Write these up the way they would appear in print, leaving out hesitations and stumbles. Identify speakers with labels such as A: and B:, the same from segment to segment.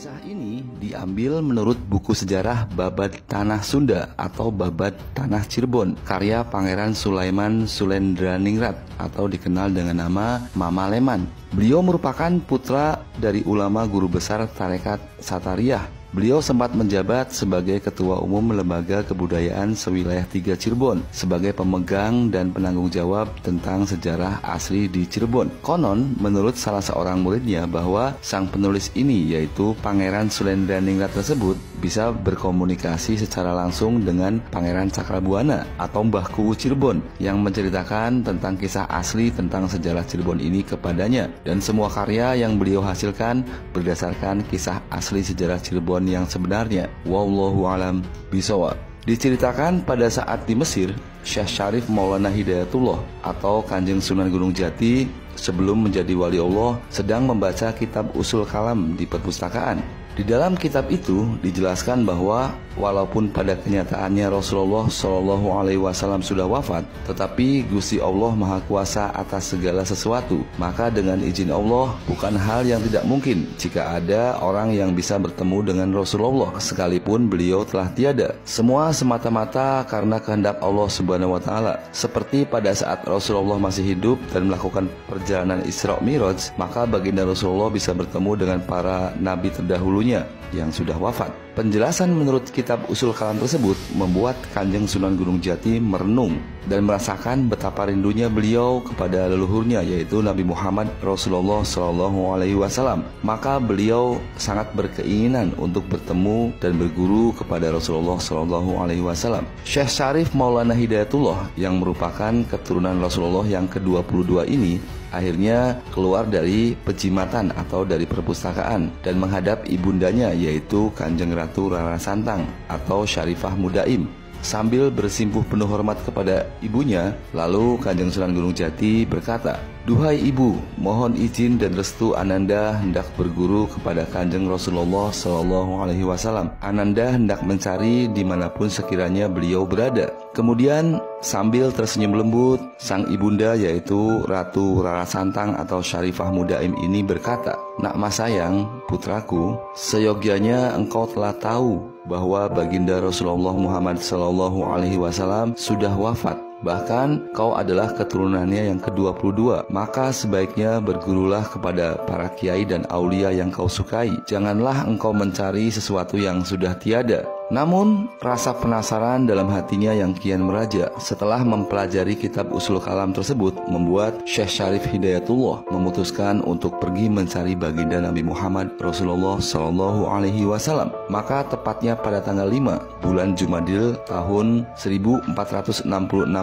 A: Kisah ini diambil menurut buku sejarah Babad Tanah Sunda atau Babad Tanah Cirebon, karya Pangeran Sulaiman Sulendraningrat atau dikenal dengan nama Mama Leman. Beliau merupakan putra dari ulama guru besar tarekat Satariyah. Beliau sempat menjabat sebagai Ketua Umum Lembaga Kebudayaan Sewilayah 3 Cirebon sebagai pemegang dan penanggung jawab tentang sejarah asli di Cirebon. Konon, menurut salah seorang muridnya bahwa sang penulis ini yaitu Pangeran Sulendraningrat tersebut bisa berkomunikasi secara langsung dengan Pangeran Cakrabuana atau Mbah Kuwu Cirebon yang menceritakan tentang kisah asli tentang sejarah Cirebon ini kepadanya, dan semua karya yang beliau hasilkan berdasarkan kisah asli sejarah Cirebon yang sebenarnya. Wallahu alam bishawab. Diceritakan pada saat di Mesir, Syekh Syarif Maulana Hidayatullah atau Kanjeng Sunan Gunung Jati sebelum menjadi wali Allah sedang membaca kitab Usul Kalam di perpustakaan. Di dalam kitab itu dijelaskan bahwa walaupun pada kenyataannya Rasulullah Shallallahu Alaihi Wasallam sudah wafat, tetapi Gusti Allah Maha Kuasa atas segala sesuatu. Maka dengan izin Allah, bukan hal yang tidak mungkin jika ada orang yang bisa bertemu dengan Rasulullah sekalipun beliau telah tiada. Semua semata-mata karena kehendak Allah Subhanahu Wa Taala. Seperti pada saat Rasulullah masih hidup dan melakukan perjalanan Isra Miraj, maka baginda Rasulullah bisa bertemu dengan para nabi terdahulunya yang sudah wafat. Penjelasan menurut kitab Usul Kalam tersebut membuat Kanjeng Sunan Gunung Jati merenung dan merasakan betapa rindunya beliau kepada leluhurnya yaitu Nabi Muhammad Rasulullah Shallallahu Alaihi Wasallam. Maka beliau sangat berkeinginan untuk bertemu dan berguru kepada Rasulullah Shallallahu Alaihi Wasallam. Syekh Syarif Maulana Hidayatullah yang merupakan keturunan Rasulullah yang ke-22 ini akhirnya keluar dari pejimatan atau dari perpustakaan dan menghadap ibundanya yaitu Kanjeng Ratu Rara Santang atau Syarifah Mudaim. Sambil bersimpuh penuh hormat kepada ibunya, lalu Kanjeng Sunan Gunung Jati berkata, "Duhai ibu, mohon izin dan restu Ananda hendak berguru kepada Kanjeng Rasulullah Shallallahu Alaihi Wasallam. Ananda hendak mencari dimanapun sekiranya beliau berada." Kemudian sambil tersenyum lembut, sang ibunda yaitu Ratu Rara Santang atau Syarifah Mudaim ini berkata, "Nak mas sayang, putraku, seyogyanya engkau telah tahu bahwa baginda Rasulullah Muhammad Sallallahu Alaihi Wasallam sudah wafat. Bahkan kau adalah keturunannya yang ke-22. Maka sebaiknya bergurulah kepada para kiai dan aulia yang kau sukai. Janganlah engkau mencari sesuatu yang sudah tiada." Namun rasa penasaran dalam hatinya yang kian meraja setelah mempelajari kitab Usul Kalam tersebut membuat Syekh Syarif Hidayatullah memutuskan untuk pergi mencari baginda Nabi Muhammad Rasulullah Shallallahu Alaihi Wasallam. Maka tepatnya pada tanggal 5 bulan Jumadil tahun 1466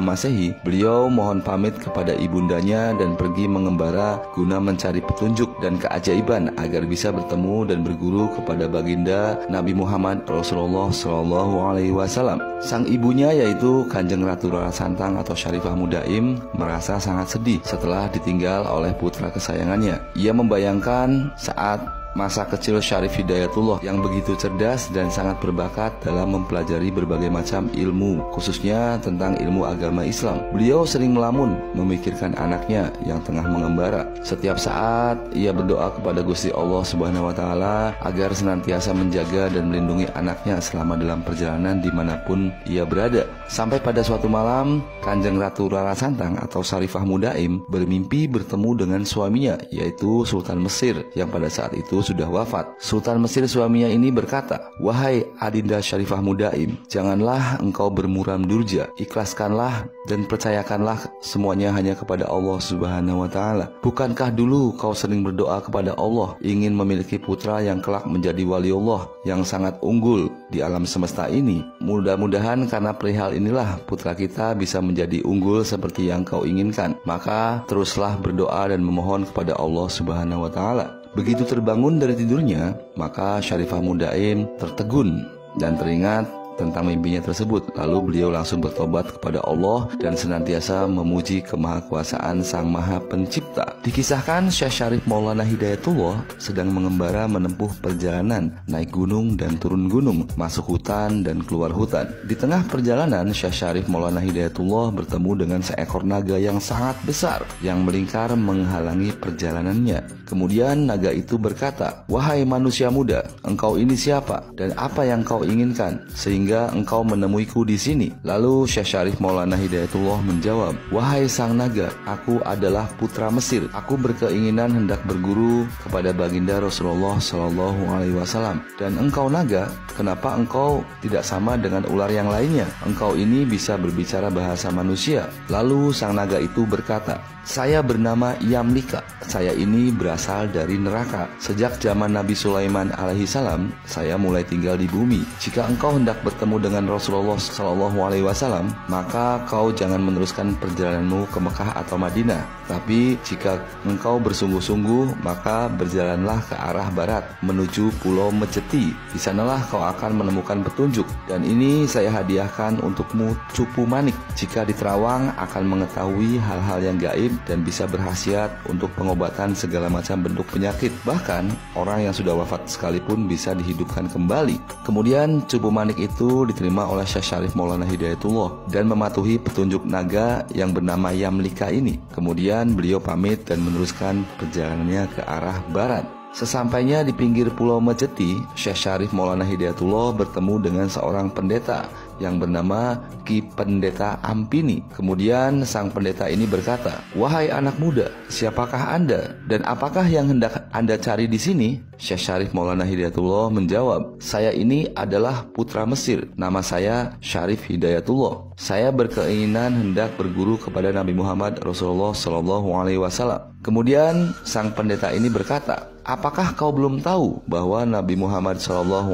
A: Masehi, beliau mohon pamit kepada ibundanya dan pergi mengembara guna mencari petunjuk dan keajaiban agar bisa bertemu dan berguru kepada baginda Nabi Muhammad Rasulullah Sallallahu Alaihi Wasallam. Sang ibunya yaitu Kanjeng Ratu Rara Santang atau Syarifah Mudaim merasa sangat sedih setelah ditinggal oleh putra kesayangannya. Ia membayangkan saat masa kecil Syarif Hidayatullah yang begitu cerdas dan sangat berbakat dalam mempelajari berbagai macam ilmu, khususnya tentang ilmu agama Islam. Beliau sering melamun memikirkan anaknya yang tengah mengembara. Setiap saat ia berdoa kepada Gusti Allah Subhanahu Wa Taala agar senantiasa menjaga dan melindungi anaknya selama dalam perjalanan dimanapun ia berada. Sampai pada suatu malam, Kanjeng Ratu Rara Santang atau Syarifah Mudaim bermimpi bertemu dengan suaminya yaitu Sultan Mesir yang pada saat itu sudah wafat. Sultan Mesir suaminya ini berkata, "Wahai Adinda Syarifah Mudaim, janganlah engkau bermuram durja, ikhlaskanlah dan percayakanlah semuanya hanya kepada Allah Subhanahu Wa Taala. Bukankah dulu kau sering berdoa kepada Allah ingin memiliki putra yang kelak menjadi wali Allah yang sangat unggul di alam semesta ini? Mudah-mudahan karena perihal inilah putra kita bisa menjadi unggul seperti yang kau inginkan. Maka teruslah berdoa dan memohon kepada Allah Subhanahu Wa Taala." Begitu terbangun dari tidurnya, maka Syarifah Mudaim tertegun dan teringat tentang mimpinya tersebut. Lalu beliau langsung bertobat kepada Allah dan senantiasa memuji kemahakuasaan Sang Maha Pencipta. Dikisahkan Syekh Syarif Maulana Hidayatullah sedang mengembara menempuh perjalanan, naik gunung dan turun gunung, masuk hutan dan keluar hutan. Di tengah perjalanan, Syekh Syarif Maulana Hidayatullah bertemu dengan seekor naga yang sangat besar yang melingkar menghalangi perjalanannya. Kemudian naga itu berkata, "Wahai manusia muda, engkau ini siapa dan apa yang kau inginkan sehingga engkau menemuiku di sini?" Lalu Syekh Syarif Maulana Hidayatullah menjawab, "Wahai sang naga, aku adalah putra Mesir. Aku berkeinginan hendak berguru kepada baginda Rasulullah Shallallahu Alaihi Wasallam. Dan engkau naga, kenapa engkau tidak sama dengan ular yang lainnya? Engkau ini bisa berbicara bahasa manusia." Lalu sang naga itu berkata, "Saya bernama Yamlika. Saya ini berasal dari neraka. Sejak zaman Nabi Sulaiman alaihi salam, saya mulai tinggal di bumi. Jika engkau hendak bertemu dengan Rasulullah Shallallahu Alaihi Wasallam, maka kau jangan meneruskan perjalananmu ke Mekah atau Madinah. Tapi jika engkau bersungguh-sungguh, maka berjalanlah ke arah barat menuju Pulau Mejeti. Di sanalah kau akan menemukan petunjuk. Dan ini saya hadiahkan untukmu cupu manik. Jika di Terawang akan mengetahui hal-hal yang gaib dan bisa berkhasiat untuk pengobatan segala macam bentuk penyakit. Bahkan orang yang sudah wafat sekalipun bisa dihidupkan kembali." Kemudian cupu manik itu diterima oleh Syekh Syarif Maulana Hidayatullah dan mematuhi petunjuk naga yang bernama Yamlika ini. Kemudian beliau pamit dan meneruskan perjalanannya ke arah barat. Sesampainya di pinggir Pulau Mejeti, Syekh Syarif Maulana Hidayatullah bertemu dengan seorang pendeta yang bernama Ki Pendeta Ampini. Kemudian sang pendeta ini berkata, "Wahai anak muda, siapakah Anda dan apakah yang hendak Anda cari di sini?" Syekh Syarif Maulana Hidayatullah menjawab, "Saya ini adalah putra Mesir. Nama saya Syarif Hidayatullah. Saya berkeinginan hendak berguru kepada Nabi Muhammad Rasulullah Shallallahu Alaihi Wasallam." Kemudian sang pendeta ini berkata, "Apakah kau belum tahu bahwa Nabi Muhammad SAW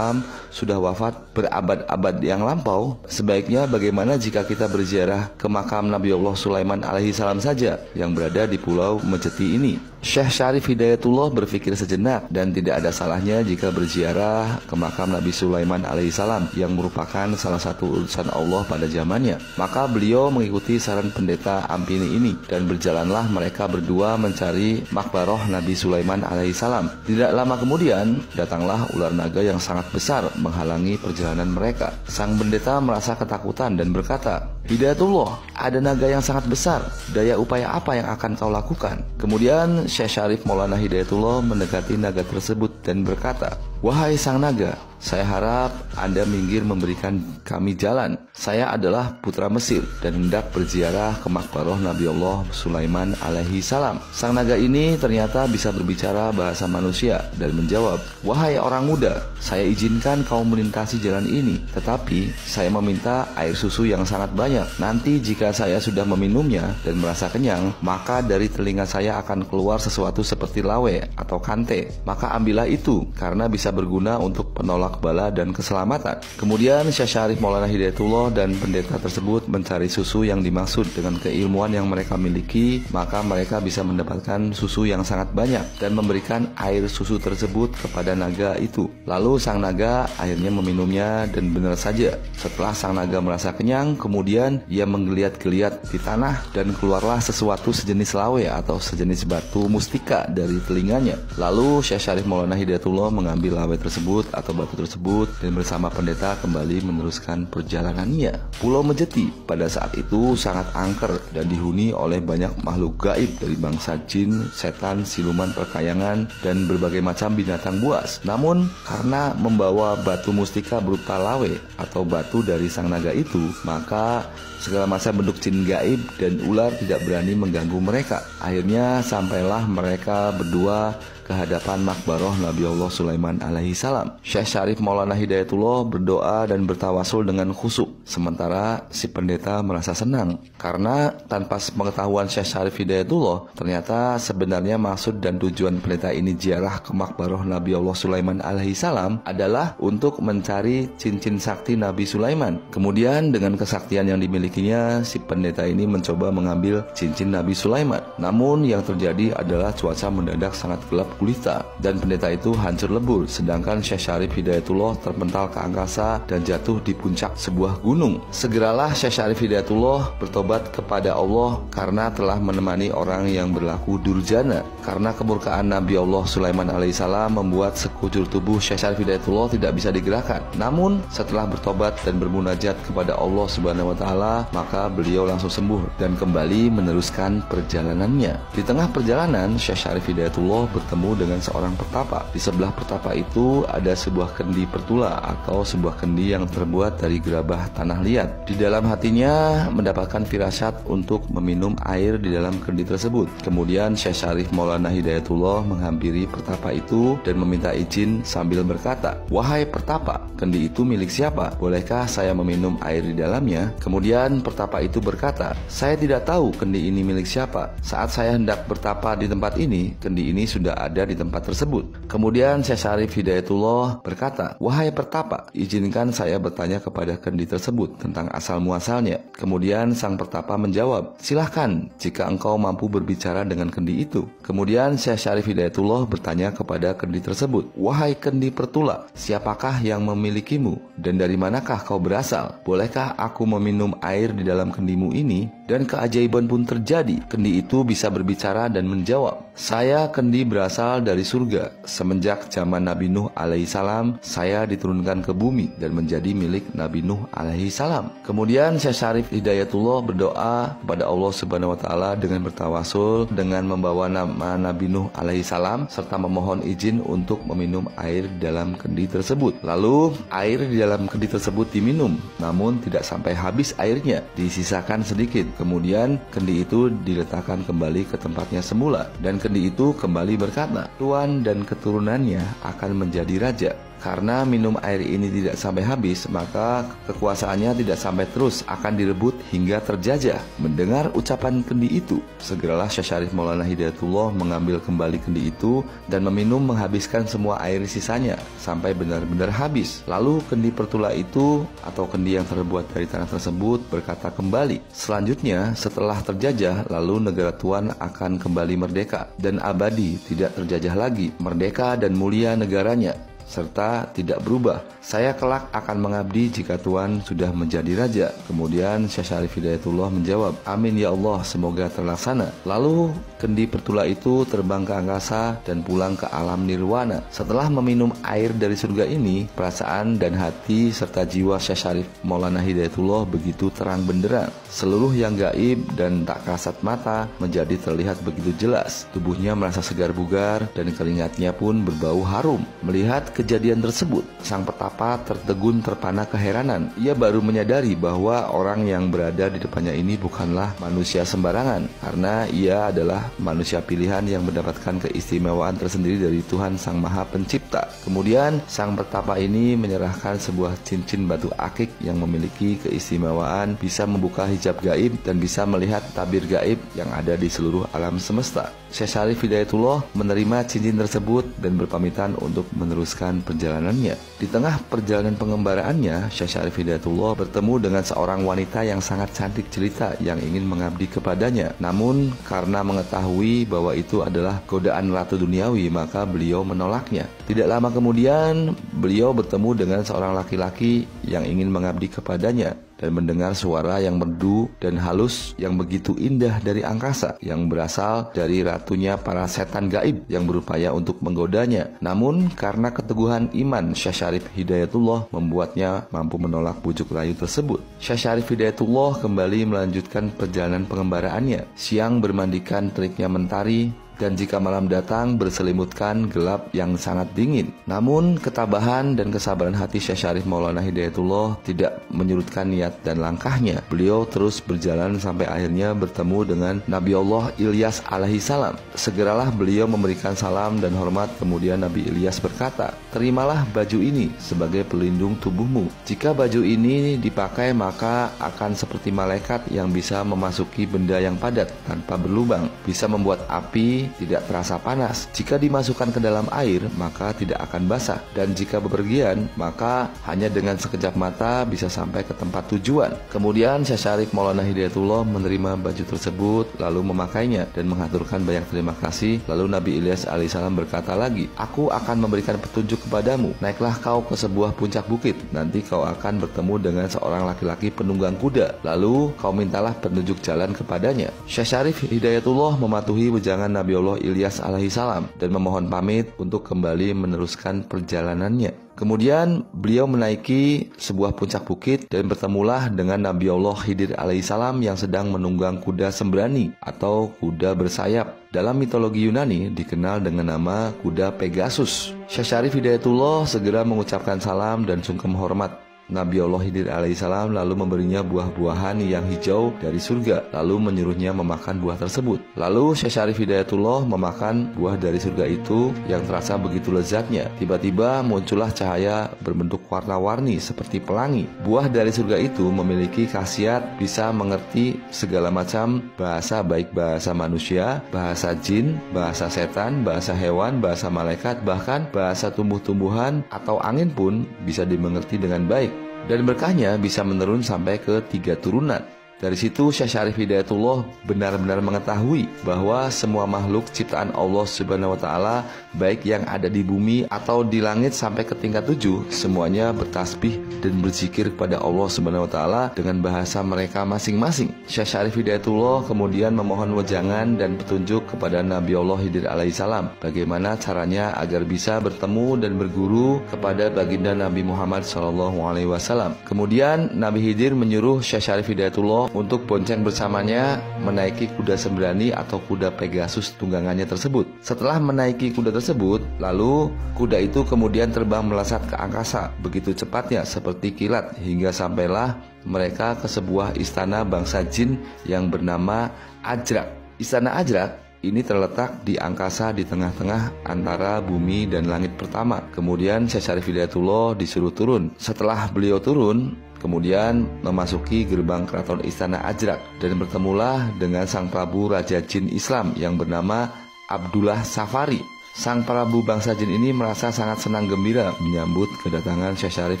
A: sudah wafat berabad-abad yang lampau? Sebaiknya bagaimana jika kita berziarah ke makam Nabi Allah Sulaiman alaihissalam saja yang berada di Pulau Mejeti ini?" Syekh Syarif Hidayatullah berpikir sejenak dan tidak ada salahnya jika berziarah ke makam Nabi Sulaiman alaihissalam yang merupakan salah satu utusan Allah pada zamannya. Maka beliau mengikuti saran pendeta Ampini ini dan berjalanlah mereka berdua mencari makbaroh Nabi Sulaiman alaihissalam. Tidak lama kemudian datanglah ular naga yang sangat besar menghalangi perjalanan mereka. Sang pendeta merasa ketakutan dan berkata, "Hidayatullah, ada naga yang sangat besar. Daya upaya apa yang akan kau lakukan?" Kemudian Syekh Syarif Maulana Hidayatullah mendekati naga tersebut dan berkata, "Wahai sang naga, saya harap Anda minggir memberikan kami jalan. Saya adalah putra Mesir dan hendak berziarah ke makbaroh Nabi Allah Sulaiman alaihi salam." Sang naga ini ternyata bisa berbicara bahasa manusia dan menjawab, "Wahai orang muda, saya izinkan kau melintasi jalan ini, tetapi saya meminta air susu yang sangat banyak. Nanti jika saya sudah meminumnya dan merasa kenyang, maka dari telinga saya akan keluar sesuatu seperti lawe atau kante. Maka ambillah itu karena bisa berguna untuk penolak bala dan keselamatan." Kemudian Syekh Syarif Maulana Hidayatullah dan pendeta tersebut mencari susu yang dimaksud. Dengan keilmuan yang mereka miliki, maka mereka bisa mendapatkan susu yang sangat banyak dan memberikan air susu tersebut kepada naga itu. Lalu sang naga akhirnya meminumnya dan benar saja, setelah sang naga merasa kenyang, kemudian ia menggeliat-geliat di tanah dan keluarlah sesuatu sejenis lawe atau sejenis batu mustika dari telinganya. Lalu Syekh Syarif Maulana Hidayatullah mengambil lawe tersebut atau batu tersebut dan bersama pendeta kembali meneruskan perjalanannya. Pulau Mejeti pada saat itu sangat angker dan dihuni oleh banyak makhluk gaib dari bangsa jin, setan, siluman perkayangan, dan berbagai macam binatang buas. Namun karena membawa batu mustika berupa lawe atau batu dari sang naga itu, maka segala macam bentuk jin gaib dan ular tidak berani mengganggu mereka. Akhirnya sampailah mereka berdua ke hadapan makbaroh Nabi Allah Sulaiman alaihi salam. Syekh Syarif Maulana Hidayatullah berdoa dan bertawasul dengan khusyuk, sementara si pendeta merasa senang karena tanpa pengetahuan Syekh Syarif Hidayatullah, ternyata sebenarnya maksud dan tujuan pendeta ini ziarah ke makbaroh Nabi Allah Sulaiman alaihi salam adalah untuk mencari cincin sakti Nabi Sulaiman. Kemudian dengan kesaktian yang dimilikinya, si pendeta ini mencoba mengambil cincin Nabi Sulaiman. Namun yang terjadi adalah cuaca mendadak sangat gelap gulita dan pendeta itu hancur lebur, sedangkan Syekh Syarif Hidayatullah terpental ke angkasa dan jatuh di puncak sebuah gunung. Segeralah Syekh Syarif Hidayatullah bertobat kepada Allah karena telah menemani orang yang berlaku durjana. Karena kemurkaan Nabi Allah Sulaiman alaihissalam membuat sekujur tubuh Syekh Syarif Hidayatullah tidak bisa digerakkan. Namun setelah bertobat dan bermunajat kepada Allah Subhanahu wa taala, maka beliau langsung sembuh dan kembali meneruskan perjalanannya. Di tengah perjalanan, Syekh Syarif Hidayatullah bertemu dengan seorang pertapa. Di sebelah pertapa itu ada sebuah kendi pertula atau sebuah kendi yang terbuat dari gerabah tanah liat. Di dalam hatinya mendapatkan firasat untuk meminum air di dalam kendi tersebut. Kemudian Syekh Syarif Maulana Hidayatullah menghampiri pertapa itu dan meminta izin sambil berkata, "Wahai pertapa, kendi itu milik siapa? Bolehkah saya meminum air di dalamnya?" Kemudian pertapa itu berkata, "Saya tidak tahu kendi ini milik siapa. Saat saya hendak bertapa di tempat ini, kendi ini sudah ada di tempat tersebut." Kemudian Syekh Syarif Hidayatullah berkata, "Wahai pertapa, izinkan saya bertanya kepada kendi tersebut tentang asal-muasalnya." Kemudian sang pertapa menjawab, "Silahkan jika engkau mampu berbicara dengan kendi itu." Kemudian Syekh Syarif Hidayatullah bertanya kepada kendi tersebut, "Wahai kendi pertula, siapakah yang memilikimu dan dari manakah kau berasal? Bolehkah aku meminum air di dalam kendimu ini?" Dan keajaiban pun terjadi. Kendi itu bisa berbicara dan menjawab, "Saya kendi berasal dari surga. Semenjak zaman Nabi Nuh alaihissalam, saya diturunkan ke bumi dan menjadi milik Nabi Nuh alaihissalam." Kemudian Syekh Syarif Hidayatullah berdoa kepada Allah Subhanahu wa taala dengan bertawasul dengan membawa nama Nabi Nuh alaihissalam serta memohon izin untuk meminum air di dalam kendi tersebut. Lalu air di dalam kendi tersebut diminum, namun tidak sampai habis airnya, disisakan sedikit. Kemudian kendi itu diletakkan kembali ke tempatnya semula dan kendi itu kembali berkata, "Tuan dan keturunannya akan menjadi raja." Karena minum air ini tidak sampai habis, maka kekuasaannya tidak sampai terus, akan direbut hingga terjajah. Mendengar ucapan kendi itu, segeralah Syekh Syarif Maulana Hidayatullah mengambil kembali kendi itu dan meminum menghabiskan semua air sisanya sampai benar-benar habis. Lalu kendi pertula itu atau kendi yang terbuat dari tanah tersebut berkata kembali. Selanjutnya setelah terjajah, lalu negara tuan akan kembali merdeka dan abadi, tidak terjajah lagi, merdeka dan mulia negaranya serta tidak berubah. Saya kelak akan mengabdi jika Tuhan sudah menjadi raja. Kemudian Syekh Syarif Hidayatullah menjawab, "Amin ya Allah, semoga terlaksana." Lalu kendi pertula itu terbang ke angkasa dan pulang ke alam nirwana. Setelah meminum air dari surga ini, perasaan dan hati serta jiwa Syekh Syarif Maulana Hidayatullah begitu terang benderang. Seluruh yang gaib dan tak kasat mata menjadi terlihat begitu jelas. Tubuhnya merasa segar bugar dan keringatnya pun berbau harum. Melihat kejadian tersebut, sang pertapa tertegun terpana keheranan. Ia baru menyadari bahwa orang yang berada di depannya ini bukanlah manusia sembarangan, karena ia adalah manusia pilihan yang mendapatkan keistimewaan tersendiri dari Tuhan Sang Maha Pencipta. Kemudian sang pertapa ini menyerahkan sebuah cincin batu akik yang memiliki keistimewaan bisa membuka hijab gaib dan bisa melihat tabir gaib yang ada di seluruh alam semesta. Syekh Syarif Hidayatullah menerima cincin tersebut dan berpamitan untuk meneruskan perjalanannya. Di tengah perjalanan pengembaraannya, Syekh Syarif Hidayatullah bertemu dengan seorang wanita yang sangat cantik jelita yang ingin mengabdi kepadanya. Namun karena mengetahui bahwa itu adalah godaan ratu duniawi, maka beliau menolaknya. Tidak lama kemudian, beliau bertemu dengan seorang laki-laki yang ingin mengabdi kepadanya dan mendengar suara yang merdu dan halus yang begitu indah dari angkasa yang berasal dari ratunya para setan gaib yang berupaya untuk menggodanya. Namun karena keteguhan iman Syekh Syarif Hidayatullah membuatnya mampu menolak bujuk rayu tersebut. Syekh Syarif Hidayatullah kembali melanjutkan perjalanan pengembaraannya. Siang bermandikan teriknya mentari, dan jika malam datang berselimutkan gelap yang sangat dingin. Namun ketabahan dan kesabaran hati Syekh Syarif Maulana Hidayatullah tidak menyurutkan niat dan langkahnya. Beliau terus berjalan sampai akhirnya bertemu dengan Nabi Allah Ilyas alaihissalam. Segeralah beliau memberikan salam dan hormat. Kemudian Nabi Ilyas berkata, "Terimalah baju ini sebagai pelindung tubuhmu. Jika baju ini dipakai maka akan seperti malaikat yang bisa memasuki benda yang padat tanpa berlubang, bisa membuat api tidak terasa panas. Jika dimasukkan ke dalam air, maka tidak akan basah. Dan jika bepergian, maka hanya dengan sekejap mata bisa sampai ke tempat tujuan. Kemudian Syekh Syarif Maulana Hidayatullah menerima baju tersebut, lalu memakainya dan mengaturkan banyak terima kasih. Lalu Nabi Ilyas alaihissalam berkata lagi, "Aku akan memberikan petunjuk kepadamu. Naiklah kau ke sebuah puncak bukit. Nanti kau akan bertemu dengan seorang laki-laki penunggang kuda. Lalu kau mintalah petunjuk jalan kepadanya." Syekh Syarif Hidayatullah mematuhi wejangan Nabi Allah Ilyas alaihissalam dan memohon pamit untuk kembali meneruskan perjalanannya. Kemudian beliau menaiki sebuah puncak bukit dan bertemulah dengan Nabi Allah Khidir alaihissalam yang sedang menunggang kuda sembrani atau kuda bersayap. Dalam mitologi Yunani dikenal dengan nama kuda Pegasus. Syekh Syarif Hidayatullah segera mengucapkan salam dan sungkem hormat. Nabi Allah Khidir alaihissalam lalu memberinya buah-buahan yang hijau dari surga, lalu menyuruhnya memakan buah tersebut. Lalu Syekh Syarif Hidayatullah memakan buah dari surga itu yang terasa begitu lezatnya. Tiba-tiba muncullah cahaya berbentuk warna-warni seperti pelangi. Buah dari surga itu memiliki khasiat bisa mengerti segala macam bahasa, baik bahasa manusia, bahasa jin, bahasa setan, bahasa hewan, bahasa malaikat, bahkan bahasa tumbuh-tumbuhan atau angin pun bisa dimengerti dengan baik. Dan berkahnya bisa menurun sampai ke 3 turunan. Dari situ Syekh Syarif Hidayatullah benar-benar mengetahui bahwa semua makhluk ciptaan Allah Subhanahu wa taala, baik yang ada di bumi atau di langit sampai ke tingkat 7, semuanya bertasbih dan berzikir kepada Allah Subhanahu wa taala dengan bahasa mereka masing-masing. Syekh Syarif Hidayatullah kemudian memohon wejangan dan petunjuk kepada Nabi Allah Khidir alaihissalam bagaimana caranya agar bisa bertemu dan berguru kepada baginda Nabi Muhammad SAW. Kemudian Nabi Khidir menyuruh Syekh Syarif Hidayatullah untuk bonceng bersamanya menaiki kuda sembrani atau kuda Pegasus tunggangannya tersebut. Setelah menaiki kuda tersebut, lalu kuda itu kemudian terbang melesat ke angkasa begitu cepatnya seperti kilat hingga sampailah mereka ke sebuah istana bangsa jin yang bernama Ajrak. Istana Ajrak ini terletak di angkasa di tengah-tengah antara bumi dan langit pertama. Kemudian Syekh Syarif Hidayatullah disuruh turun. Setelah beliau turun, kemudian memasuki gerbang keraton istana Ajrak dan bertemulah dengan sang Prabu Raja Jin Islam yang bernama Abdullah Safari. Sang Prabu bangsa jin ini merasa sangat senang gembira menyambut kedatangan Syekh Syarif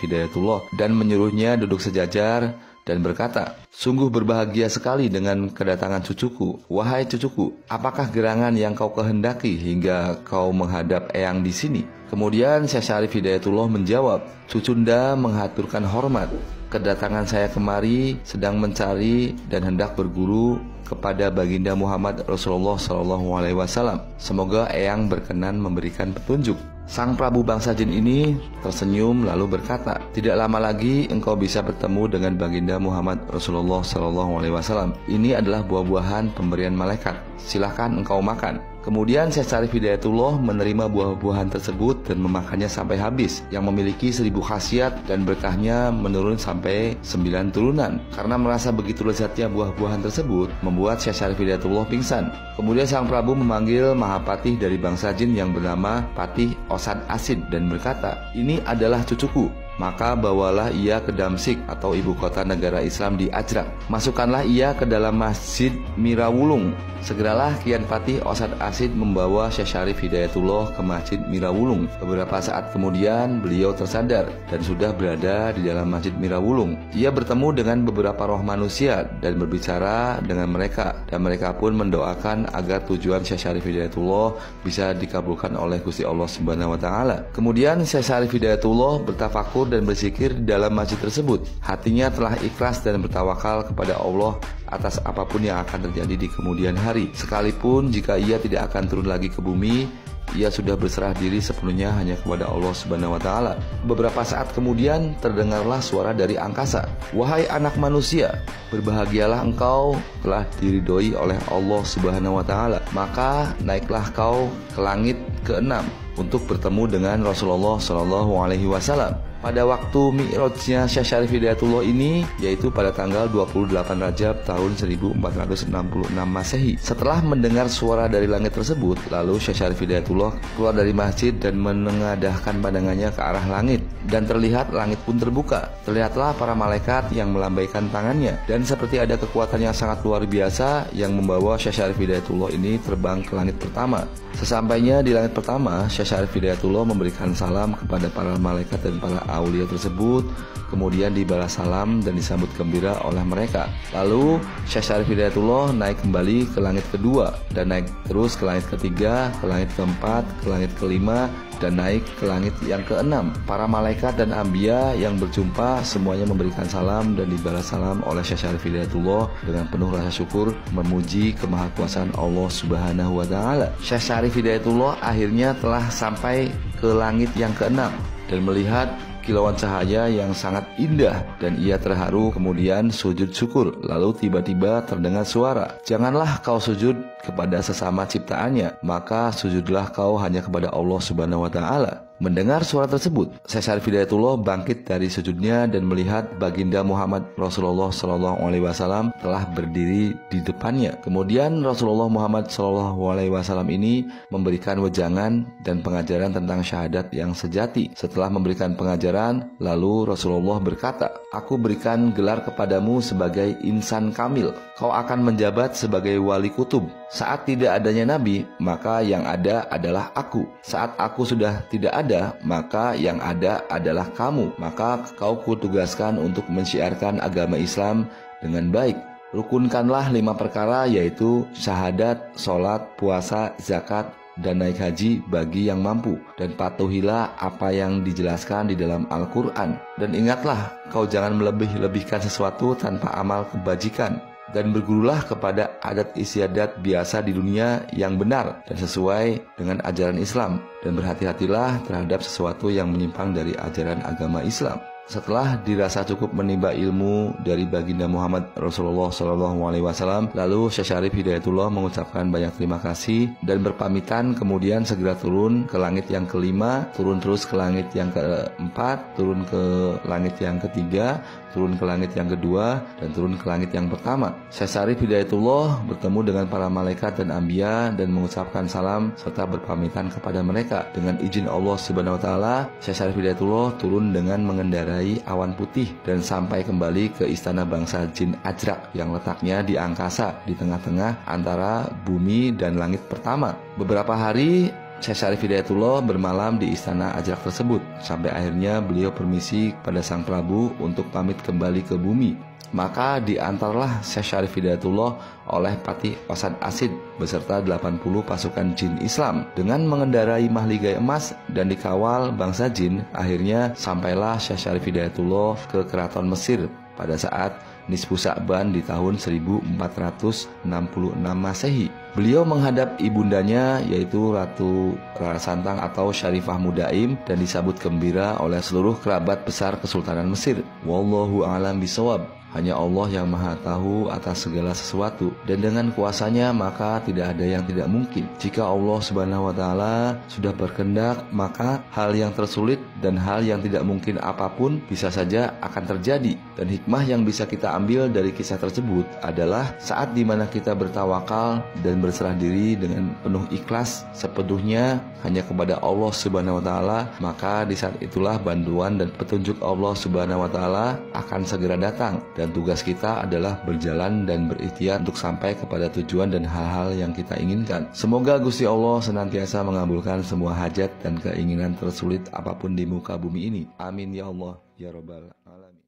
A: Hidayatullah dan menyuruhnya duduk sejajar dan berkata, "Sungguh berbahagia sekali dengan kedatangan cucuku. Wahai cucuku, apakah gerangan yang kau kehendaki hingga kau menghadap eyang di sini?" Kemudian Syekh Syarif Hidayatullah menjawab, "Cucunda menghaturkan hormat. Kedatangan saya kemari sedang mencari dan hendak berguru kepada baginda Muhammad Rasulullah SAW. Semoga eyang berkenan memberikan petunjuk." Sang Prabu bangsa jin ini tersenyum lalu berkata, "Tidak lama lagi engkau bisa bertemu dengan baginda Muhammad Rasulullah SAW. Ini adalah buah-buahan pemberian malaikat. Silahkan engkau makan." Kemudian Syekh Syarif Hidayatullah menerima buah-buahan tersebut dan memakannya sampai habis, yang memiliki 1000 khasiat dan berkahnya menurun sampai 9 turunan. Karena merasa begitu lezatnya buah-buahan tersebut, membuat Syekh Syarif Hidayatullah pingsan. Kemudian sang Prabu memanggil Mahapatih dari bangsa jin yang bernama Patih Osad Asid dan berkata, "Ini adalah cucuku. Maka bawalah ia ke Damsyik atau ibu kota negara Islam di Ajrak. Masukkanlah ia ke dalam Masjid Mirawulung." Segeralah Kian Patih Osad Asid membawa Syekh Syarif Hidayatullah ke Masjid Mirawulung. Beberapa saat kemudian beliau tersadar dan sudah berada di dalam Masjid Mirawulung. Ia bertemu dengan beberapa roh manusia dan berbicara dengan mereka, dan mereka pun mendoakan agar tujuan Syekh Syarif Hidayatullah bisa dikabulkan oleh Gusti Allah Subhanahu wa taala. Kemudian Syekh Syarif Hidayatullah bertafakur dan berzikir di dalam masjid tersebut. Hatinya telah ikhlas dan bertawakal kepada Allah atas apapun yang akan terjadi di kemudian hari. Sekalipun jika ia tidak akan turun lagi ke bumi, ia sudah berserah diri sepenuhnya hanya kepada Allah Subhanahu wa taala. Beberapa saat kemudian terdengarlah suara dari angkasa, "Wahai anak manusia, berbahagialah engkau telah diridhoi oleh Allah Subhanahu wa taala. Maka naiklah kau ke langit ke-6 untuk bertemu dengan Rasulullah SAW. Pada waktu mi'rajnya Syekh Syarif Hidayatullah ini, yaitu pada tanggal 28 Rajab tahun 1466 Masehi. Setelah mendengar suara dari langit tersebut, lalu Syekh Syarif Hidayatullah keluar dari masjid dan menengadahkan pandangannya ke arah langit. Dan terlihat langit pun terbuka. Terlihatlah para malaikat yang melambaikan tangannya. Dan seperti ada kekuatan yang sangat luar biasa yang membawa Syekh Syarif Hidayatullah ini terbang ke langit pertama. Sesampainya di langit pertama, Syekh Syarif Hidayatullah memberikan salam kepada para malaikat dan para aulia tersebut, kemudian dibalas salam dan disambut gembira oleh mereka. Lalu Syekh Syarif Hidayatullah naik kembali ke langit kedua dan naik terus ke langit ketiga, ke langit keempat, ke langit kelima, dan naik ke langit yang keenam. Para malaikat dan anbiya yang berjumpa semuanya memberikan salam dan dibalas salam oleh Syekh Syarif Hidayatullah dengan penuh rasa syukur memuji kemahakuasaan Allah Subhanahu wa taala. Syekh Syarif Hidayatullah akhirnya telah sampai ke langit yang keenam dan melihat kilauan cahaya yang sangat indah, dan ia terharu kemudian sujud syukur. Lalu tiba-tiba terdengar suara, "Janganlah kau sujud kepada sesama ciptaannya, maka sujudlah kau hanya kepada Allah Subhanahu wa taala." Mendengar suara tersebut, Syekh Syarif Hidayatullah bangkit dari sujudnya dan melihat baginda Muhammad Rasulullah SAW telah berdiri di depannya. Kemudian Rasulullah Muhammad SAW ini memberikan wejangan dan pengajaran tentang syahadat yang sejati. Setelah memberikan pengajaran, lalu Rasulullah berkata, "Aku berikan gelar kepadamu sebagai insan kamil. Kau akan menjabat sebagai wali kutub. Saat tidak adanya nabi, maka yang ada adalah aku. Saat aku sudah tidak ada, maka yang ada adalah kamu. Maka kau kutugaskan untuk menyiarkan agama Islam dengan baik. Rukunkanlah 5 perkara, yaitu syahadat, sholat, puasa, zakat, dan naik haji bagi yang mampu, dan patuhilah apa yang dijelaskan di dalam Al-Quran. Dan ingatlah, kau jangan melebih-lebihkan sesuatu tanpa amal kebajikan, dan bergurulah kepada adat istiadat biasa di dunia yang benar dan sesuai dengan ajaran Islam, dan berhati-hatilah terhadap sesuatu yang menyimpang dari ajaran agama Islam." Setelah dirasa cukup menimba ilmu dari baginda Muhammad Rasulullah SAW, lalu Syekh Syarif Hidayatullah mengucapkan banyak terima kasih dan berpamitan, kemudian segera turun ke langit yang kelima, turun terus ke langit yang keempat, turun ke langit yang ketiga, turun ke langit yang kedua, dan turun ke langit yang pertama. Syekh Syarif Hidayatullah bertemu dengan para malaikat dan anbiya dan mengucapkan salam serta berpamitan kepada mereka. Dengan izin Allah Subhanahu wa taala, Syekh Syarif Hidayatullah turun dengan mengendarai awan putih dan sampai kembali ke istana bangsa jin Ajrak yang letaknya di angkasa di tengah-tengah antara bumi dan langit pertama. Beberapa hari Syekh Syarif Hidayatullah bermalam di istana Ajrak tersebut, sampai akhirnya beliau permisi kepada Sang Prabu untuk pamit kembali ke bumi. Maka diantarlah Syekh Syarif Hidayatullah oleh Patih Osad Asid beserta 80 pasukan jin Islam dengan mengendarai mahligai emas dan dikawal bangsa jin. Akhirnya sampailah Syekh Syarif Hidayatullah ke keraton Mesir pada saat Nisfu Sya'ban di tahun 1466 Masehi. Beliau menghadap ibundanya, yaitu Ratu Rara Santang atau Syarifah Mudaim, dan disambut gembira oleh seluruh kerabat besar Kesultanan Mesir. Wallahu a'lam bishawab. Hanya Allah yang maha tahu atas segala sesuatu, dan dengan kuasanya maka tidak ada yang tidak mungkin. Jika Allah Subhanahu wa taala sudah berkehendak, maka hal yang tersulit dan hal yang tidak mungkin apapun bisa saja akan terjadi. Dan hikmah yang bisa kita ambil dari kisah tersebut adalah saat dimana kita bertawakal dan berserah diri dengan penuh ikhlas sepenuhnya hanya kepada Allah Subhanahu wa taala, maka di saat itulah bantuan dan petunjuk Allah Subhanahu wa taala akan segera datang. Dan tugas kita adalah berjalan dan berikhtiar untuk sampai kepada tujuan dan hal-hal yang kita inginkan. Semoga Gusti Allah senantiasa mengabulkan semua hajat dan keinginan tersulit apapun di muka bumi ini. Amin ya Allah ya Rabbal Alamin.